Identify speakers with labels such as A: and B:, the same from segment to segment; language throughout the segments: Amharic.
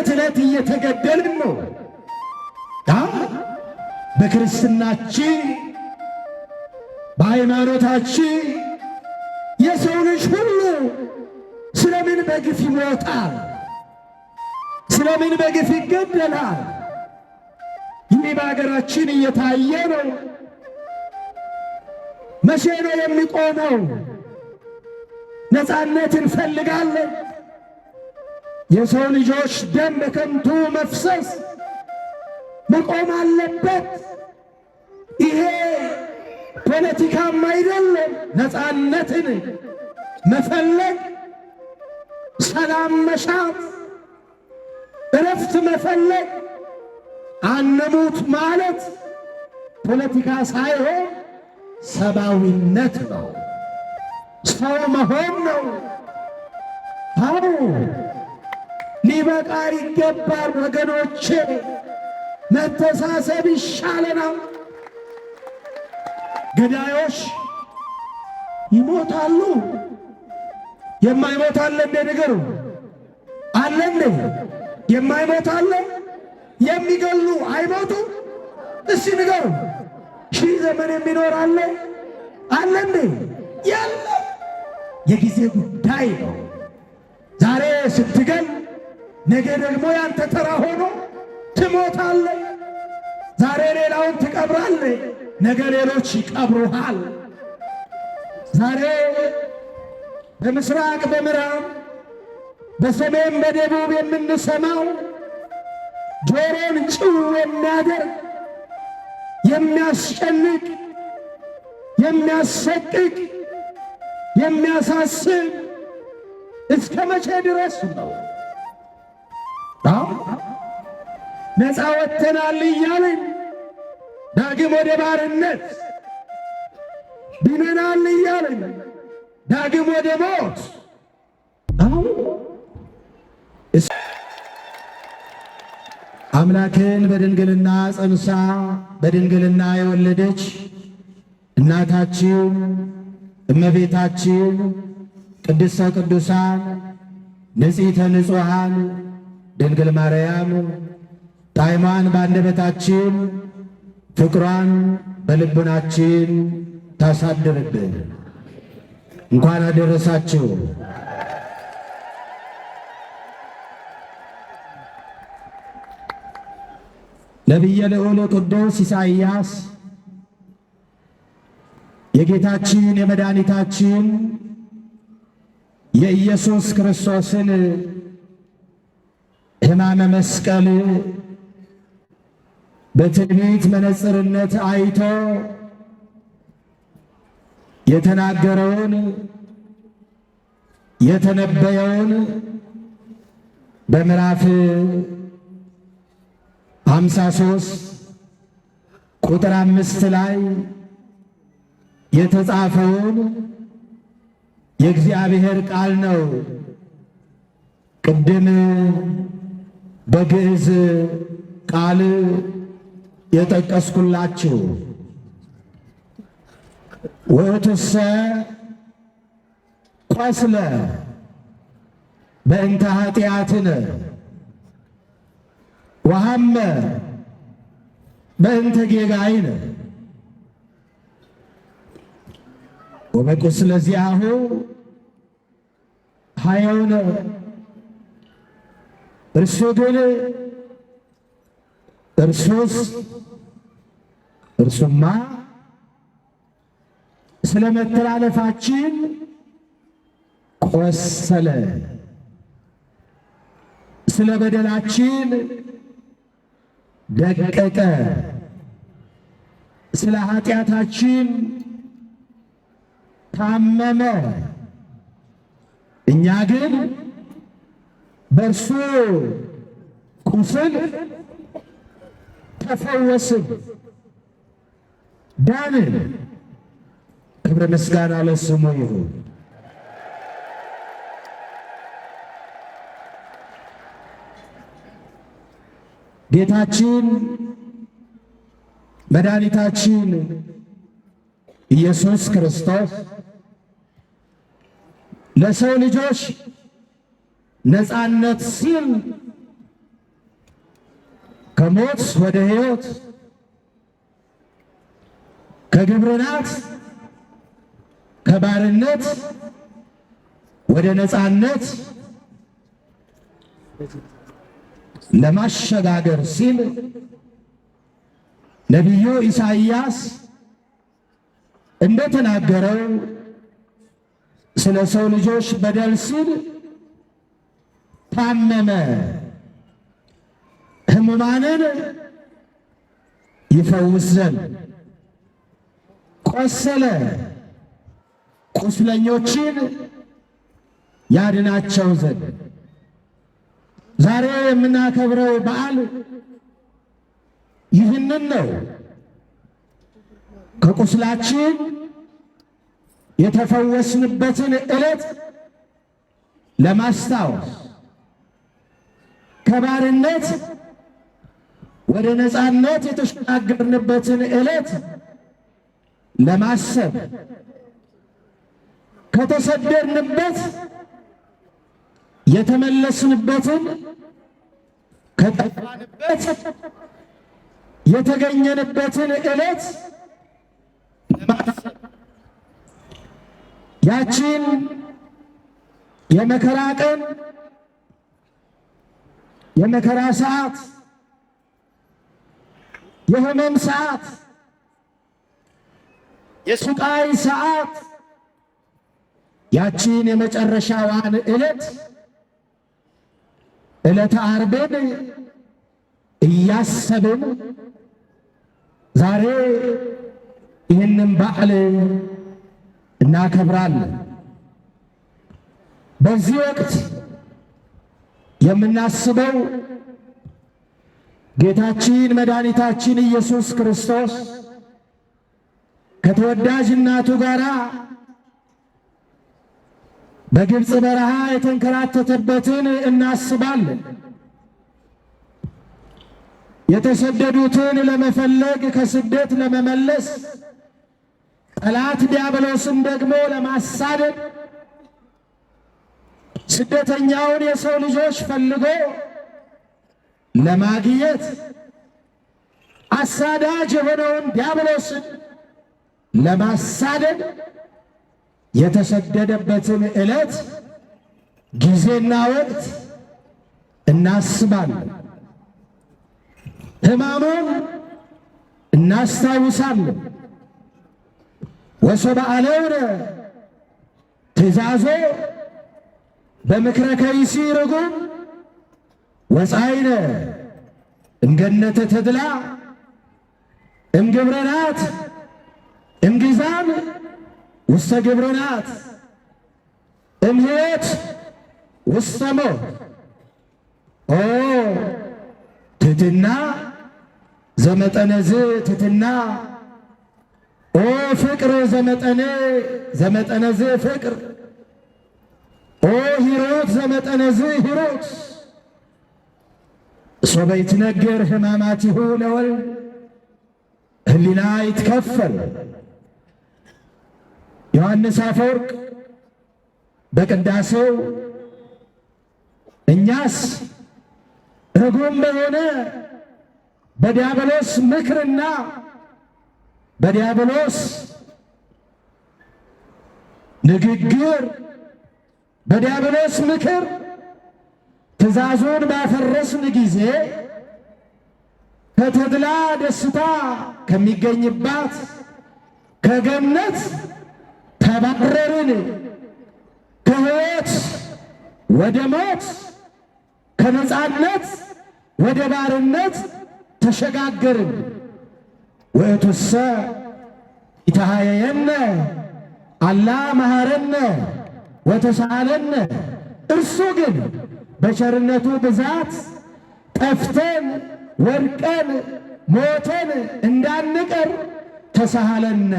A: ዕለት ዕለት እየተገደልን ነው። በክርስትናችን በሃይማኖታችን የሰው ልጅ ሁሉ ስለምን በግፍ ይሞታል? ስለምን በግፍ ይገደላል? ይህ በአገራችን እየታየ ነው። መቼ ነው የሚቆመው? ነፃነት እንፈልጋለን። የሰው ልጆች ደም በከንቱ መፍሰስ መቆም አለበት። ይሄ ፖለቲካም አይደለም። ነፃነትን መፈለግ፣ ሰላም መሻት፣ እረፍት መፈለግ፣ አንሙት ማለት ፖለቲካ ሳይሆን ሰብአዊነት ነው። ሰው መሆን ነው። አዎ ሊበቃ ይገባል ወገኖቼ። መተሳሰብ ይሻለናል። ገዳዮች ይሞታሉ። የማይሞት አለ እንደ ነገሩ አለ እንደ የማይሞት አለ? የሚገሉ አይሞቱ? እስቲ ንገሩ። ሺህ ዘመን የሚኖር አለ አለ እንደ? ያለ የጊዜ ጉዳይ ነው። ዛሬ ስትገል ነገ ደግሞ ያንተ ተራ ሆኖ ትሞታለህ። ዛሬ ሌላውን ትቀብራለህ፣ ነገ ሌሎች ይቀብሩሃል። ዛሬ በምስራቅ በምዕራብ በሰሜን በደቡብ የምንሰማው ጆሮን ጭው የሚያደርግ የሚያስጨንቅ የሚያሰቅቅ የሚያሳስብ እስከ መቼ ድረስ ነው? ነፃ ወጥተናል እያልን ዳግም ወደ ባርነት ድነናል እያልን ዳግም ወደ ሞት። አምላክን በድንግልና ጸንሳ በድንግልና የወለደች እናታችን እመቤታችን ቅድስተ ቅዱሳን ንጽሕተ ንጹሐን ድንግል ማርያም ጣዕሟን በአንደበታችን ፍቅሯን በልቡናችን ታሳድርብን። እንኳን አደረሳችሁ። ነቢየ ልዑል ቅዱስ ኢሳይያስ የጌታችን የመድኃኒታችን የኢየሱስ ክርስቶስን ሕማመ መስቀል በትንቢት መነጽርነት አይቶ የተናገረውን የተነበየውን በምዕራፍ 53 ቁጥር 5 ላይ የተጻፈውን የእግዚአብሔር ቃል ነው። ቅድም በግዕዝ ቃል የጠቀስኩላችሁ ወእቱሰ ቆስለ በእንተ ኃጢአትነ ወሐመ በእንተ ጌጋይነ ወበቁስለ ዚአሁ ኀየውነ። እርሱ ግን እርሱማ ስለ መተላለፋችን ቆሰለ፣ ስለ በደላችን ደቀቀ፣ ስለ ኃጢአታችን ታመመ። እኛ ግን በእርሱ ቁስል ተፈወስን፣ ዳንን። ክብረ ምስጋና ለስሙ ይሁን። ጌታችን መድኃኒታችን ኢየሱስ ክርስቶስ ለሰው ልጆች ነፃነት ሲል ከሞት ወደ ሕይወት፣ ከግብርናት ከባርነት ወደ ነፃነት ለማሸጋገር ሲል ነቢዩ ኢሳይያስ እንደተናገረው ስለ ሰው ልጆች በደል ሲል ታመመ፣ ሕሙማንን ይፈውስ ዘንድ ቆሰለ፣ ቁስለኞችን ያድናቸው ዘንድ። ዛሬ የምናከብረው በዓል ይህንን ነው። ከቁስላችን የተፈወስንበትን ዕለት ለማስታወስ፣ ከባርነት ወደ ነፃነት የተሸጋገርንበትን ዕለት ለማሰብ፣ ከተሰደድንበት የተመለስንበትን፣ ከጠፋንበት የተገኘንበትን ዕለት ለማሰብ፣ ያቺን የመከራ ቀን፣ የመከራ ሰዓት፣ የሕመም ሰዓት፣ የስቃይ ሰዓት፣ ያቺን የመጨረሻዋን ዕለት ዕለተ ዓርብን እያሰብን ዛሬ ይህንን በዓል እናከብራለን። በዚህ ወቅት የምናስበው ጌታችን መድኃኒታችን ኢየሱስ ክርስቶስ ከተወዳጅ እናቱ ጋር በግብፅ በረሃ የተንከራተተበትን እናስባለን። የተሰደዱትን ለመፈለግ ከስደት ለመመለስ፣ ጠላት ዲያብሎስን ደግሞ ለማሳደድ ስደተኛውን የሰው ልጆች ፈልጎ ለማግኘት አሳዳጅ የሆነውን ዲያብሎስን ለማሳደድ የተሰደደበትን ዕለት ጊዜና ወቅት እናስባለን። ሕማሙን እናስታውሳለን። ወሰብአለውነ ትእዛዞ በምክረ ከይሲ ርጉም ወፃይነ እምገነተ ተድላ እምግብረናት እምጊዛም ውስተ ግብረናት እምሕይወት ውስተ ሞት። ኦ ትሕትና ዘመጠነዝ ትሕትና፣ ኦ ፍቅር ዘመጠነዝ ፍቅር፣ ኦ ሂሩት ዘመጠነዝ ሂሩት። ሶበ ይትነገር ሕማማቲሁ ለወልድ ህሊና ይትከፈል። ዮሐንስ አፈወርቅ በቅዳሴው እኛስ ርጉም በሆነ በዲያብሎስ ምክርና በዲያብሎስ ንግግር፣ በዲያብሎስ ምክር ትእዛዙን ባፈረስን ጊዜ ከተድላ ደስታ ከሚገኝባት ከገነት ተባረርን፣ ከሕይወት ወደ ሞት፣ ከነፃነት ወደ ባርነት ተሸጋገርን። ወእቱሰ ኢተሃየየነ አላ መሐረነ ወተሳለነ። እርሱ ግን በቸርነቱ ብዛት ጠፍተን ወድቀን ሞተን እንዳንቀር ተሳሃለነ፣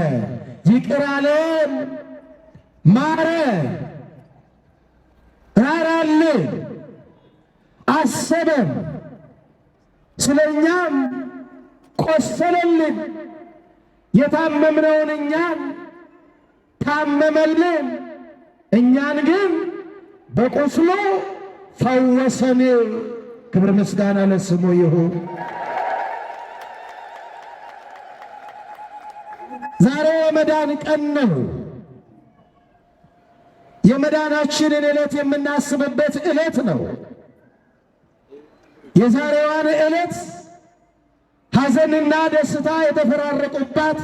A: ይቅር አለን፣ ማረን፣ ራራልን፣ አሰበን፣ ስለኛም ቆሰለልን። የታመምነውን እኛን ታመመልን፣ እኛን ግን በቁስሉ ፈወሰን። ክብር ምስጋና ለስሙ ይሁን። ዛሬ የመዳን ቀን ነው። የመዳናችንን ዕለት የምናስብበት ዕለት ነው። የዛሬዋን ዕለት ሐዘንና ደስታ የተፈራረቁባት፣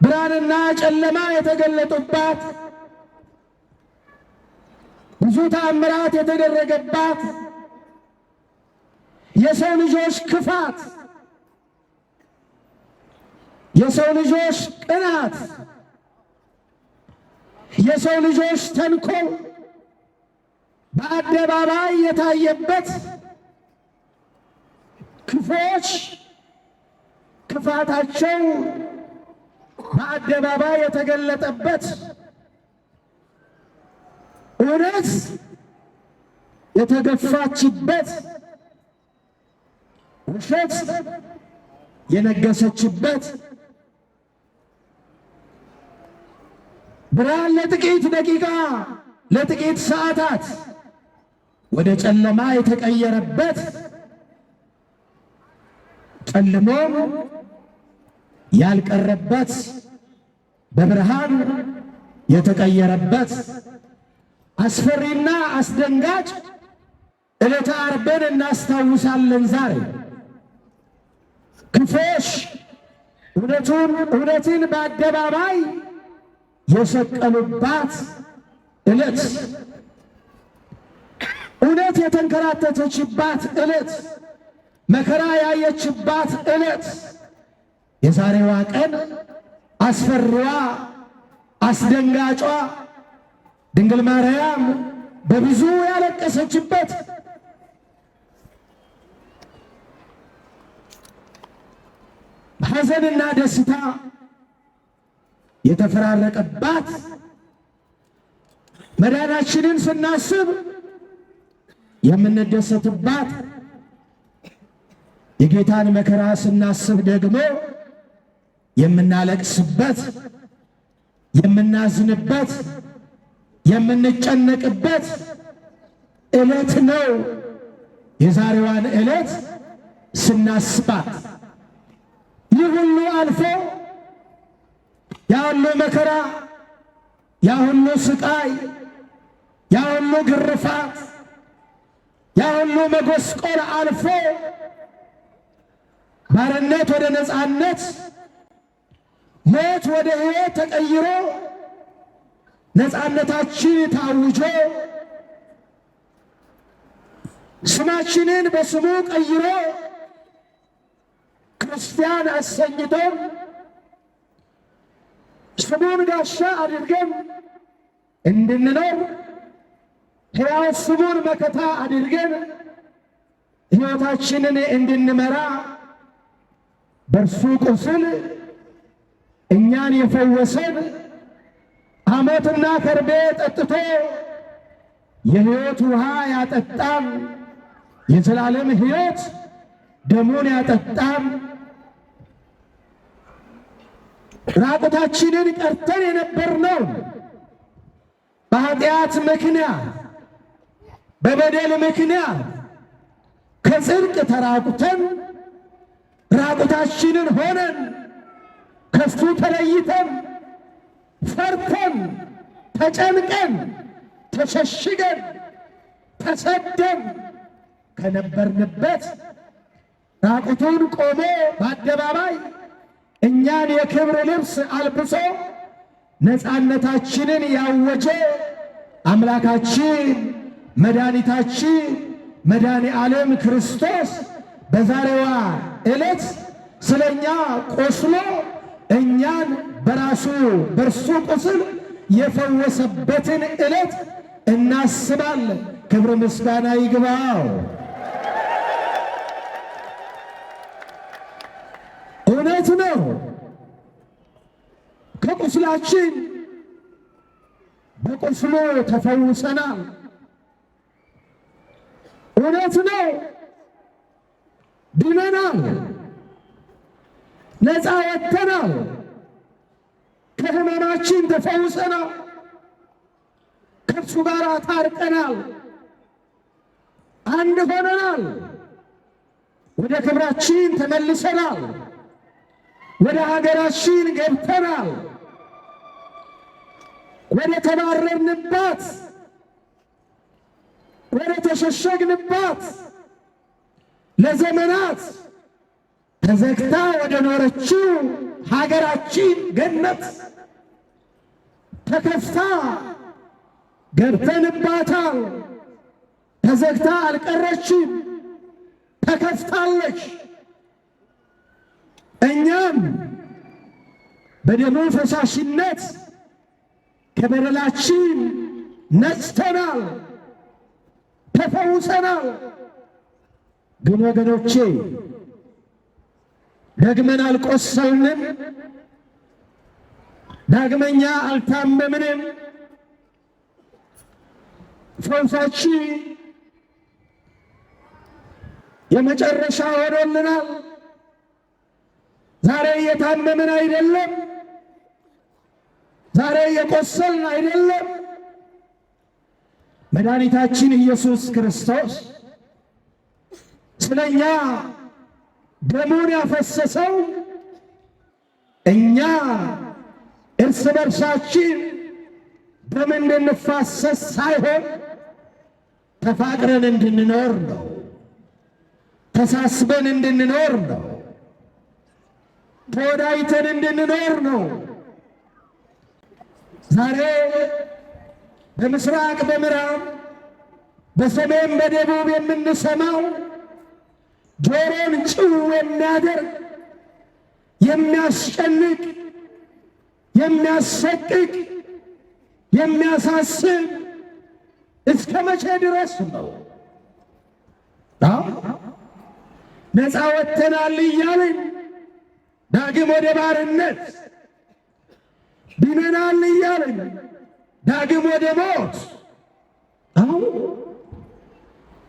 A: ብርሃንና ጨለማ የተገለጡባት፣ ብዙ ተአምራት የተደረገባት፣ የሰው ልጆች ክፋት፣ የሰው ልጆች ቅናት፣ የሰው ልጆች ተንኮል በአደባባይ የታየበት፣ ክፎች ክፋታቸው በአደባባይ የተገለጠበት፣ እውነት የተገፋችበት፣ ውሸት የነገሰችበት፣ ብርሃን ለጥቂት ደቂቃ ለጥቂት ሰዓታት ወደ ጨለማ የተቀየረበት፣ ጨልሞም ያልቀረበት በብርሃን የተቀየረበት አስፈሪና አስደንጋጭ ዕለተ ዓርብን እናስታውሳለን። ዛሬ ክፎች እውነትን በአደባባይ የሰቀሉባት ዕለት፣ እውነት የተንከራተተችባት ዕለት፣ መከራ ያየችባት ዕለት፣ የዛሬዋ ቀን አስፈሪዋ አስደንጋጯ ድንግል ማርያም በብዙ ያለቀሰችበት፣ ሐዘንና ደስታ የተፈራረቀባት፣ መዳናችንን ስናስብ የምንደሰትባት፣ የጌታን መከራ ስናስብ ደግሞ የምናለቅስበት፣ የምናዝንበት፣ የምንጨነቅበት ዕለት ነው። የዛሬዋን ዕለት ስናስባት ይህ ሁሉ አልፎ ያ ሁሉ መከራ፣ ያ ሁሉ ስቃይ፣ ያ ሁሉ ግርፋት፣ ያ ሁሉ መጎስቆል አልፎ ባርነት ወደ ነፃነት፣ ሞት ወደ ሕይወት ተቀይሮ ነፃነታችን ታውጆ ስማችንን በስሙ ቀይሮ ክርስቲያን አሰኝቶን ስሙን ጋሻ አድርገን እንድንኖር ሕያው ስሙን መከታ አድርገን ሕይወታችንን እንድንመራ በእርሱ ቁስል እኛን የፈወሰን ሐሞትና ከርቤ ጠጥቶ የሕይወት ውሃ ያጠጣን የዘላለም ሕይወት ደሙን ያጠጣን ራቁታችንን ቀርተን የነበርነው በኃጢአት ምክንያት በበደል ምክንያት ከጽድቅ ተራቁተን ራቁታችንን ሆነን ከሱ ተለይተን ፈርተን ተጨንቀን ተሸሽገን ተሰደን ከነበርንበት ራቁቱን ቆሞ በአደባባይ እኛን የክብር ልብስ አልብሶ ነፃነታችንን ያወጀ አምላካችን መድኃኒታችን መድኃኔ ዓለም ክርስቶስ በዛሬዋ ዕለት ስለኛ ቆስሎ እኛን በእርሱ ቁስል የፈወሰበትን ዕለት እናስባለን። ክብር ምስጋና ይግባው። እውነት ነው። ከቁስላችን በቁስሉ ተፈውሰናል። እውነት ነው። ድነናል፣ ነፃ ወጥተናል፣ ከሕመማችን ተፈውሰናል፣ ከእርሱ ጋር ታርቀናል፣ አንድ ሆነናል፣ ወደ ክብራችን ተመልሰናል፣ ወደ ሀገራችን ገብተናል። ወደ ተባረርንባት፣ ወደ ተሸሸግንባት ለዘመናት ተዘግታ ወደ ኖረችው ሀገራችን ገነት ተከፍታ ገብተንባታል። ተዘግታ አልቀረችም፣ ተከፍታለች። እኛም በደሙ ፈሳሽነት ከበደላችን ነጽተናል፣ ተፈውሰናል። ግን ወገኖቼ ደግመን አልቆሰልንም፣ ዳግመኛ አልታመምንም። ፈውሳችን የመጨረሻ ሆኖልናል። ዛሬ እየታመምን አይደለም፣ ዛሬ እየቆሰልን አይደለም። መድኃኒታችን ኢየሱስ ክርስቶስ ስለኛ ደሙን ያፈሰሰው እኛ እርስ በርሳችን ደም እንድንፋሰስ ሳይሆን ተፋቅረን እንድንኖር ነው። ተሳስበን እንድንኖር ነው። ተወዳይተን እንድንኖር ነው። ዛሬ በምስራቅ በምዕራብ በሰሜን በደቡብ የምንሰማው ጆሮን ጭው የሚያደርግ የሚያስጨንቅ የሚያሰቅቅ የሚያሳስብ እስከ መቼ ድረስ ነው? ነፃ ወጥተናል እያልን ዳግም ወደ ባርነት ድነናል እያልን ዳግም ወደ ሞት።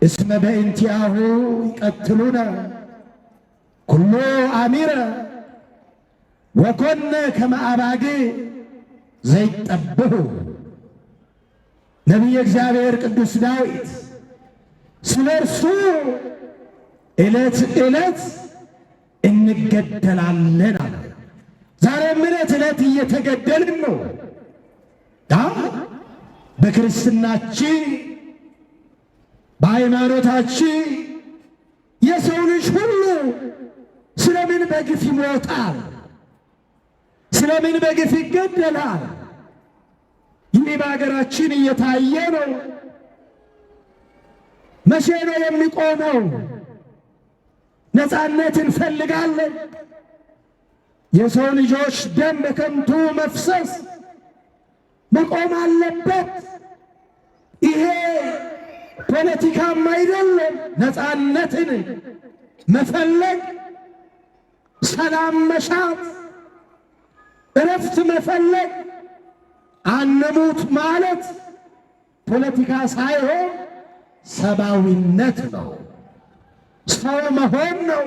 A: እስመ በእንቲአሁ ይቀትሉነ ኩሎ አሚረ ወኮነ ከመ አባግዕ ዘይጠብሑ። ነቢየ እግዚአብሔር ቅዱስ ዳዊት ስለ እርሱ ዕለት ዕለት እንገደላለን አለ። ዛሬም ዕለት ዕለት እየተገደልን ነው። በክርስትናችን በሃይማኖታችን የሰው ልጅ ሁሉ ስለምን በግፍ ይሞታል? ስለምን በግፍ ይገደላል? ይህ በሀገራችን እየታየ ነው። መቼ ነው የሚቆመው? ነፃነት እንፈልጋለን። የሰው ልጆች ደም በከንቱ መፍሰስ መቆም አለበት። ይሄ ፖለቲካም አይደለም። ነፃነትን መፈለግ፣ ሰላም መሻት፣ እረፍት መፈለግ፣ አንሙት ማለት ፖለቲካ ሳይሆን ሰብአዊነት ነው። ሰው መሆን ነው።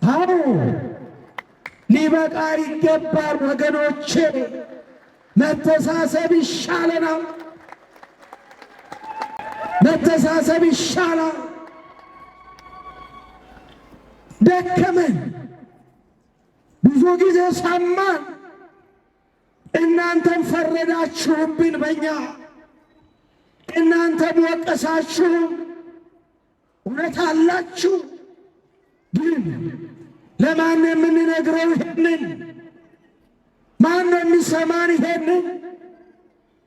A: አዎ ሊበቃ ይገባል ወገኖቼ። መተሳሰብ ይሻለናል። መተሳሰብ ይሻላል። ደከመን፣ ብዙ ጊዜ ሰማን። እናንተም ፈረዳችሁብን በእኛ፣ እናንተም ወቀሳችሁ። እውነት አላችሁ። ግን ለማን የምንነግረው ይሄንን? ማን ነው የሚሰማን ይሄንን?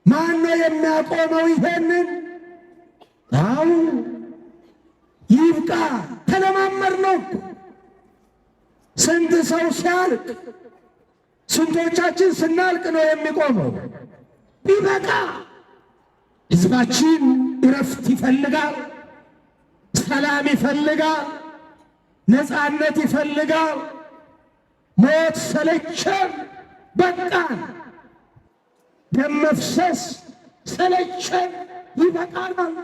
A: ማን ነው የሚያቆመው ይሄንን? አዎ ይብቃ። ተለማመር ነው እኮ። ስንት ሰው ሲያልቅ፣ ስንቶቻችን ስናልቅ ነው የሚቆመው? ቢበቃ። ሕዝባችን እረፍት ይፈልጋል፣ ሰላም ይፈልጋል፣ ነፃነት ይፈልጋል። ሞት ሰለቸን፣ በቃን። ደም መፍሰስ ሰለቸን፣ ይበቃናል።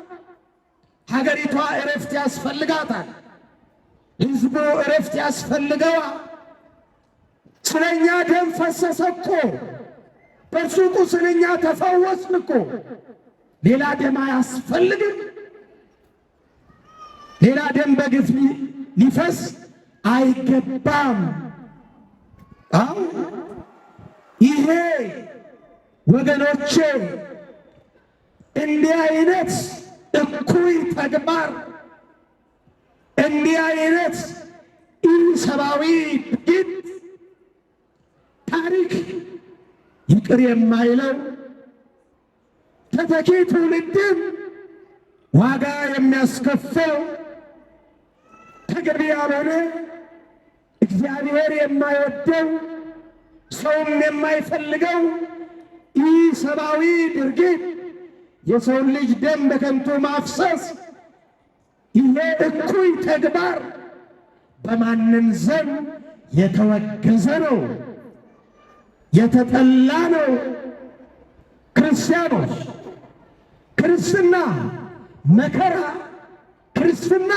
A: ሀገሪቷ እረፍት ያስፈልጋታል። ሕዝቡ እረፍት ያስፈልገዋል። ስለኛ ደም ፈሰሰ እኮ፣ በእርሱ ቁስል ተፈወስን እኮ። ሌላ ደም አያስፈልግም። ሌላ ደም በግፍ ሊፈስ አይገባም። አው ይሄ ወገኖቼ እንዲህ አይነት እኩይ ተግባር እንዲህ አይነት ኢሰብአዊ ድርጊት ታሪክ ይቅር የማይለው ተተኪ ትውልድን ዋጋ የሚያስከፍል ተገቢ ያልሆነ እግዚአብሔር የማይወደው ሰውም የማይፈልገው ኢሰብአዊ ድርጊት የሰውን ልጅ ደም በከንቱ ማፍሰስ ይሄ እኩይ ተግባር በማንም ዘንድ የተወገዘ ነው፣ የተጠላ ነው። ክርስቲያኖች ክርስትና መከራ ክርስትና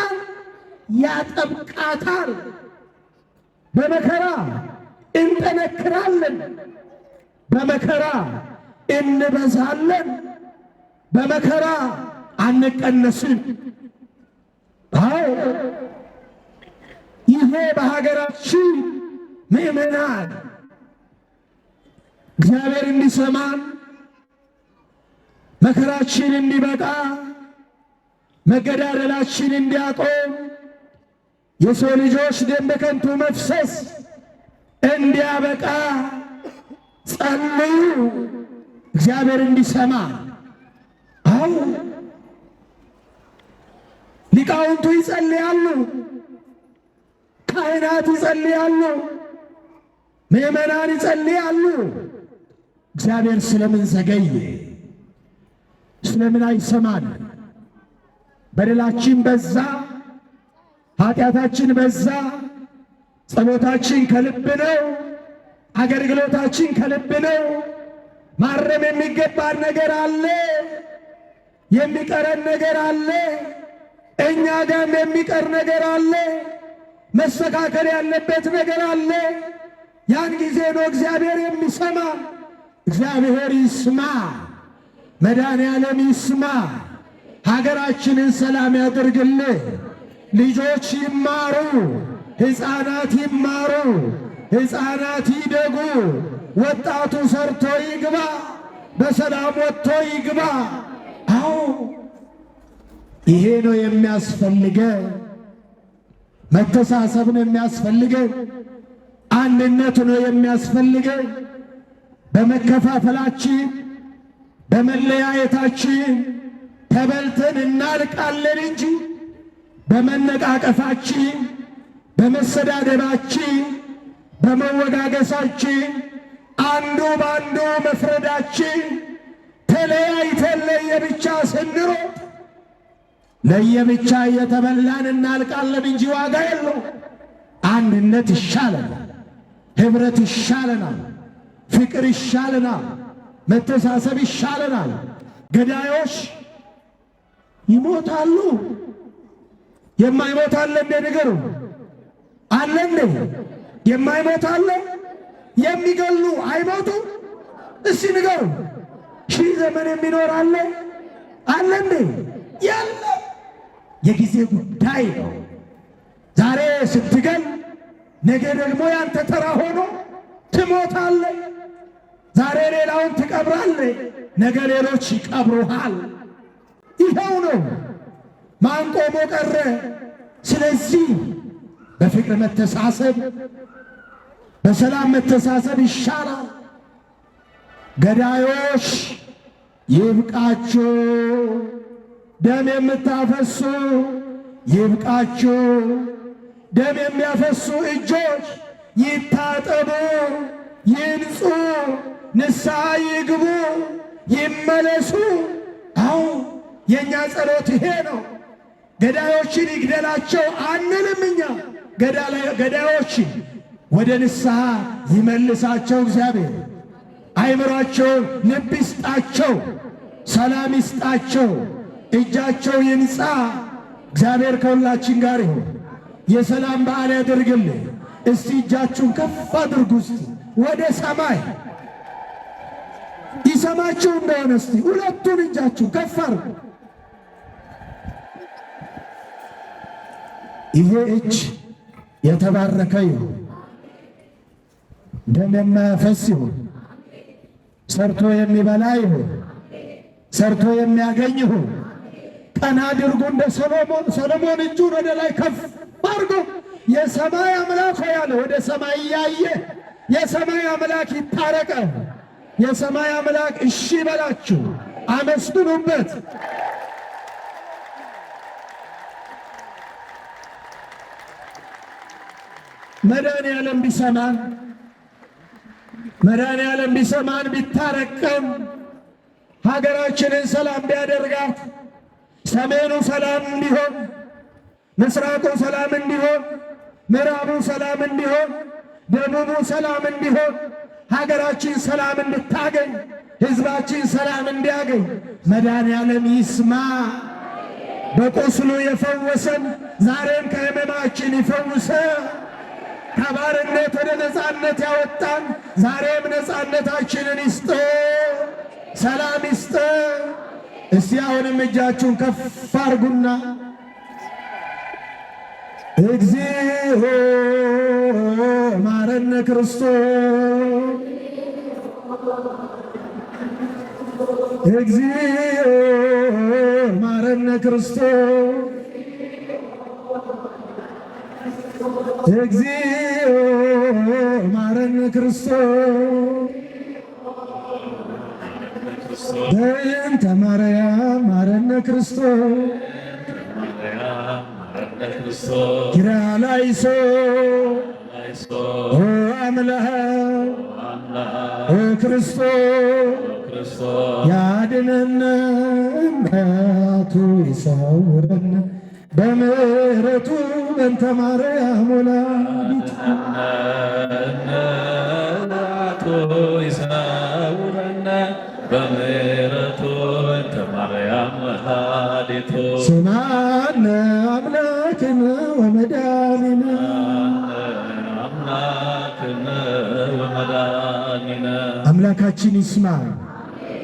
A: ያጠብቃታል። በመከራ እንጠነክራለን፣ በመከራ እንበዛለን፣ በመከራ አንቀነስም። አዎ ይሄ በሀገራችን ምእመናን እግዚአብሔር እንዲሰማን መከራችን እንዲበቃ መገዳደላችን እንዲያቆም የሰው ልጆች ደም በከንቱ መፍሰስ እንዲያበቃ ጸልዩ፣ እግዚአብሔር እንዲሰማ። አዎ ሊቃውንቱ ይጸልያሉ፣ ካህናት ይጸልያሉ፣ ምእመናን ይጸልያሉ። እግዚአብሔር ስለምን ዘገየ? ስለምን አይሰማን? በደላችን በዛ፣ ኃጢአታችን በዛ። ጸሎታችን ከልብ ነው፣ አገልግሎታችን ከልብ ነው። ማረም የሚገባን ነገር አለ፣ የሚቀረን ነገር አለ፣ እኛ ጋም የሚቀር ነገር አለ፣ መስተካከል ያለበት ነገር አለ። ያን ጊዜ ነው እግዚአብሔር የሚሰማ። እግዚአብሔር ይስማ፣ መድኃኔዓለም ይስማ። ሀገራችንን ሰላም ያድርግልህ። ልጆች ይማሩ፣ ሕፃናት ይማሩ፣ ሕፃናት ይደጉ። ወጣቱ ሰርቶ ይግባ፣ በሰላም ወጥቶ ይግባ። አዎ ይሄ ነው የሚያስፈልገ። መተሳሰብ ነው የሚያስፈልገ። አንድነት ነው የሚያስፈልገ። በመከፋፈላችን በመለያየታችን ተበልተን እናልቃለን እንጂ በመነቃቀፋችን በመሰዳደባችን በመወጋገሳችን አንዱ በአንዱ መፍረዳችን ተለያይተን ለየብቻ ስንሮጥ ለየብቻ እየተበላን እናልቃለን እንጂ ዋጋ የለው። አንድነት ይሻለናል፣ ኅብረት ይሻለናል፣ ፍቅር ይሻለናል፣ መተሳሰብ ይሻለናል። ገዳዮች ይሞታሉ። የማይሞት አለ እንደ ንገሩ አለ እንደ የማይሞት አለ? የሚገሉ አይሞቱ? እስቲ ንገሩ። ሺህ ዘመን የሚኖር አለ አለ እንደ? የለም። የጊዜ ጉዳይ ነው። ዛሬ ስትገል ነገ ደግሞ ያንተ ተራ ሆኖ ትሞታለህ። ዛሬ ሌላውን ትቀብራለህ፣ ነገ ሌሎች ይቀብሩሃል። ይኸው ነው። ማን ቆሞ ቀረ? ስለዚህ በፍቅር መተሳሰብ፣ በሰላም መተሳሰብ ይሻላል። ገዳዮች ይብቃችሁ፣ ደም የምታፈሱ ይብቃችሁ፣ ደም የሚያፈሱ እጆች ይታጠቡ፣ ይንጹ፣ ንስሐ ይግቡ፣ ይመለሱ። አዎ የእኛ ጸሎት ይሄ ነው። ገዳዮችን ይግደላቸው አንልም እኛ። ገዳዮችን ወደ ንስሐ ይመልሳቸው እግዚአብሔር። አይምሯቸውን ልብ ይስጣቸው፣ ሰላም ይስጣቸው፣ እጃቸው ይንጻ። እግዚአብሔር ከሁላችን ጋር ይሁን። የሰላም በዓል ያደርግልን። እስቲ እጃችሁን ከፍ አድርጉ እስቲ ወደ ሰማይ። ይሰማችሁ እንደሆነ እስቲ ሁለቱን እጃችሁን ከፍ አድርጉ። ይሄ እጅ የተባረከ ይሁን። ደም የማያፈስ ይሁን፣ ሰርቶ የሚበላ ይሁን፣ ሰርቶ የሚያገኝ ይሁን። ቀና አድርጎ እንደ ሰሎሞን እጁን ወደ ላይ ከፍ አድርጎ የሰማይ አምላክ ሆይ አለ። ወደ ሰማይ እያየ የሰማይ አምላክ ይታረቀ። የሰማይ አምላክ እሺ በላችሁ፣ አመስግኑበት። መድኃኔዓለም ቢሰማን ቢታረቀም ሀገራችንን ሰላም ቢያደርጋት ሰሜኑ ሰላም እንዲሆን፣ ምስራቁ ሰላም እንዲሆን፣ ምዕራቡ ሰላም እንዲሆን፣ ደቡቡ ሰላም እንዲሆን፣ ሀገራችን ሰላም እንድታገኝ፣ ሕዝባችን ሰላም እንዲያገኝ መድኃኔዓለም ይስማ። በቁስሉ የፈወሰን ዛሬም ከሕመማችን ይፈውሰ። ከባርነት ወደ ነፃነት ያወጣን ዛሬም ነፃነታችንን ይስጠ፣ ሰላም ይስጠ። እስቲ አሁንም እጃችሁን ከፍ አርጉና እግዚኦ ማረነ ክርስቶስ፣ እግዚኦ ማረነ ክርስቶስ፣ እግዚኦ ማረነ ክርስቶስ፣ በእንተ ማርያም ማረነ ክርስቶስ፣ ኪርያላይሶ ኦ አምላክ ኦ ክርስቶስ ያድነነ እምነቱ ይሰውረነ በምሕረቱ በእንተ ማርያም ወላዲቱ ይሰውረነ በምሕረቱ በእንተ ማርያም ወላዲቱ ስማነ አምላክነ ወመድኃኒነ አምላካችን ይስማ፣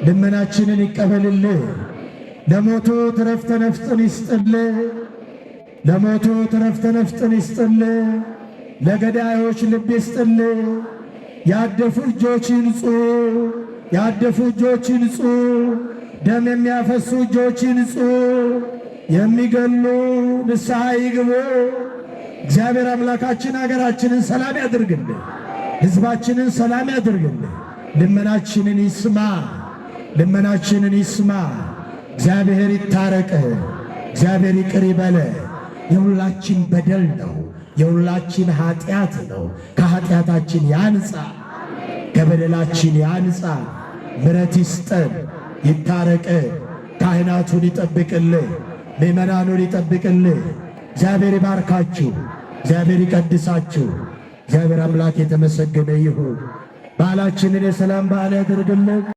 A: ልመናችንን ይቀበልልህ። ለሞቱ ዕረፍተ ነፍስን ይስጥልህ። ለሞቱ ዕረፍተ ነፍስን ይስጥልህ። ለገዳዮች ልብ ይስጥልህ። ያደፉ እጆች ይንጹ፣ ያደፉ እጆች ይንጹ። ደም የሚያፈሱ እጆች ይንጹ። የሚገሉ ንስሐ ይግቡ። እግዚአብሔር አምላካችን ሀገራችንን ሰላም ያድርግልን፣ ሕዝባችንን ሰላም ያድርግልን። ልመናችንን ይስማ፣ ልመናችንን ይስማ። እግዚአብሔር ይታረቅ፣ እግዚአብሔር ይቅር ይበለ። የሁላችን በደል ነው፣ የሁላችን ኃጢአት ነው። ከኃጢአታችን ያንጻ፣ ከበደላችን ያንጻ። ምሕረት ይስጠን፣ ይታረቅ። ካህናቱን ይጠብቅልህ፣ ምእመናኑን ይጠብቅልህ። እግዚአብሔር ይባርካችሁ፣ እግዚአብሔር ይቀድሳችሁ። እግዚአብሔር አምላክ የተመሰገነ ይሁን። በዓላችንን የሰላም በዓል ያድርግልን።